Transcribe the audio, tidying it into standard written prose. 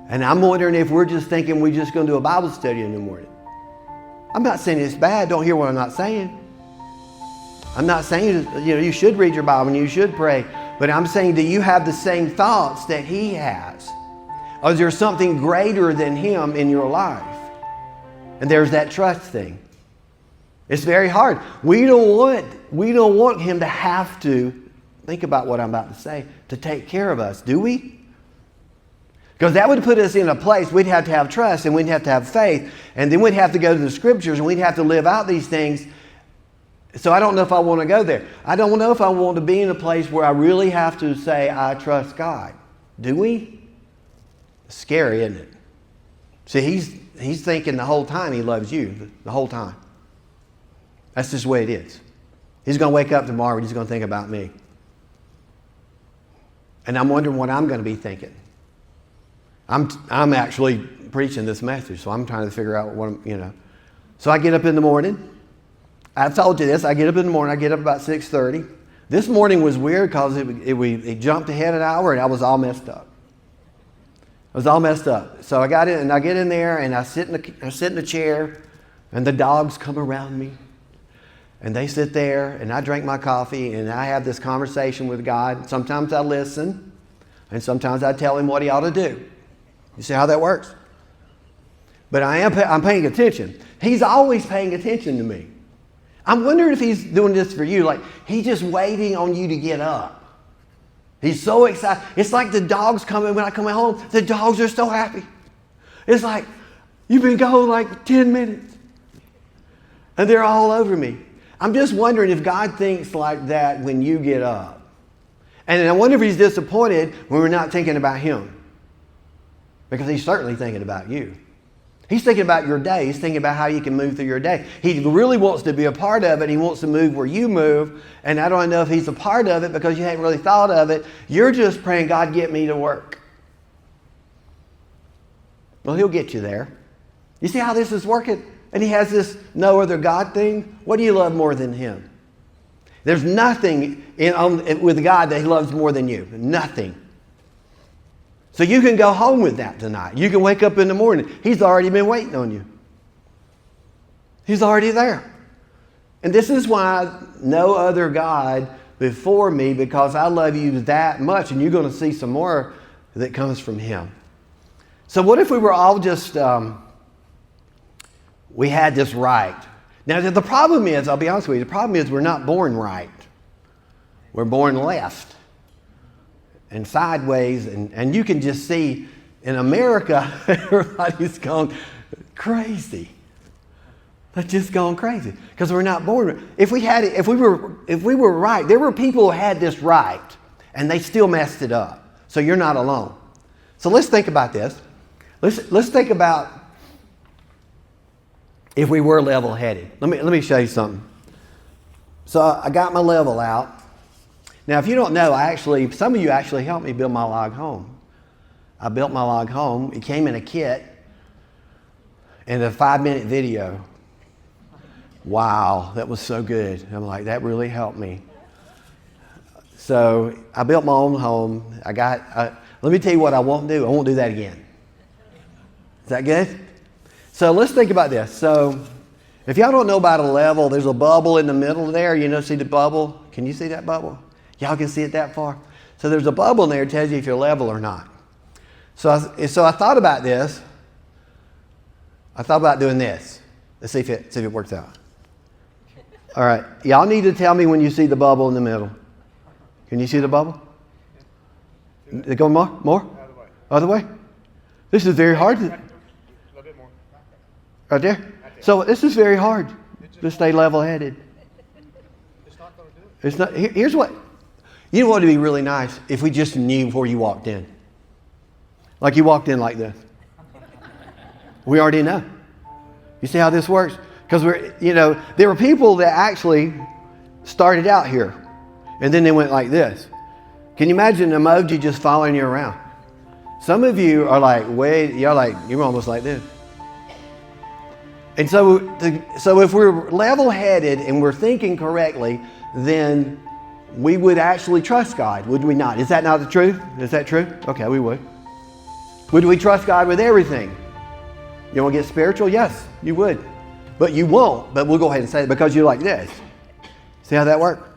And I'm wondering if we're just thinking we're just going to do a Bible study in the morning. I'm not saying it's bad. Don't hear what I'm not saying. I'm not saying, you should read your Bible and you should pray. But I'm saying, do you have the same thoughts that he has? Or is there something greater than him in your life? And there's that trust thing. It's very hard. We don't want him to have to, think about what I'm about to say, to take care of us, do we? Because that would put us in a place we'd have to have trust and we'd have to have faith. And then we'd have to go to the scriptures and we'd have to live out these things. So I don't know if I want to go there. I don't know if I want to be in a place where I really have to say, I trust God. Do we? It's scary, isn't it? See, he's thinking the whole time he loves you, the whole time. That's just the way it is. He's going to wake up tomorrow and he's going to think about me. And I'm wondering what I'm going to be thinking. I'm actually preaching this message, so I'm trying to figure out what So I get up in the morning. I've told you this. I get up in the morning. I get up about 6:30. This morning was weird because it jumped ahead an hour and I was all messed up. I was all messed up. So I got in and I get in there and I sit in the chair and the dogs come around me. And they sit there and I drink my coffee and I have this conversation with God. Sometimes I listen and sometimes I tell him what he ought to do. You see how that works? But I'm paying attention. He's always paying attention to me. I'm wondering if he's doing this for you. Like he's just waiting on you to get up. He's so excited. It's like the dogs coming when I come home. The dogs are so happy. It's like, you've been gone like 10 minutes. And they're all over me. I'm just wondering if God thinks like that when you get up. And I wonder if he's disappointed when we're not thinking about him. Because he's certainly thinking about you. He's thinking about your day. He's thinking about how you can move through your day. He really wants to be a part of it. He wants to move where you move. And I don't know if he's a part of it because you haven't really thought of it. You're just praying, God, get me to work. Well, he'll get you there. You see how this is working? And he has this no other God thing. What do you love more than him? There's nothing with God that he loves more than you. Nothing. So you can go home with that tonight. You can wake up in the morning. He's already been waiting on you. He's already there. And this is why no other God before me, because I love you that much, and you're going to see some more that comes from him. So what if we were all just, we had this right? Now the problem is, I'll be honest with you, the problem is we're not born right. We're born left. And sideways, and you can just see in America, everybody's gone crazy. They're just gone crazy because we're not born. If we were right, there were people who had this right, and they still messed it up. So you're not alone. So let's think about this. Let's think about if we were level-headed. Let me show you something. So I got my level out. Now, if you don't know, some of you actually helped me build my log home. I built my log home. It came in a kit and a 5-minute video. Wow, that was so good. I'm like, that really helped me. So I built my own home. Let me tell you what I won't do. I won't do that again. Is that good? So let's think about this. So if y'all don't know about a level, there's a bubble in the middle there. See the bubble? Can you see that bubble? Y'all can see it that far? So there's a bubble in there that tells you if you're level or not. So I thought about this. I thought about doing this. Let's see if it works out. All right. Y'all need to tell me when you see the bubble in the middle. Can you see the bubble? They go more? More? Other way? This is very hard. A little bit more. Right there? So this is very hard to stay level-headed. It's not going to do it. It's not. Here's what. You know what would be really nice if we just knew before you walked in. Like you walked in like this. We already know. You see how this works? Because there were people that actually started out here and then they went like this. Can you imagine an emoji just following you around? Some of you are like, you're almost like this. And so if we're level-headed and we're thinking correctly, then we would actually trust God, would we not? Is that not the truth? Is that true? Okay, we would. Would we trust God with everything? You want to get spiritual? Yes, you would. But you won't. But we'll go ahead and say it because you're like this. See how that works?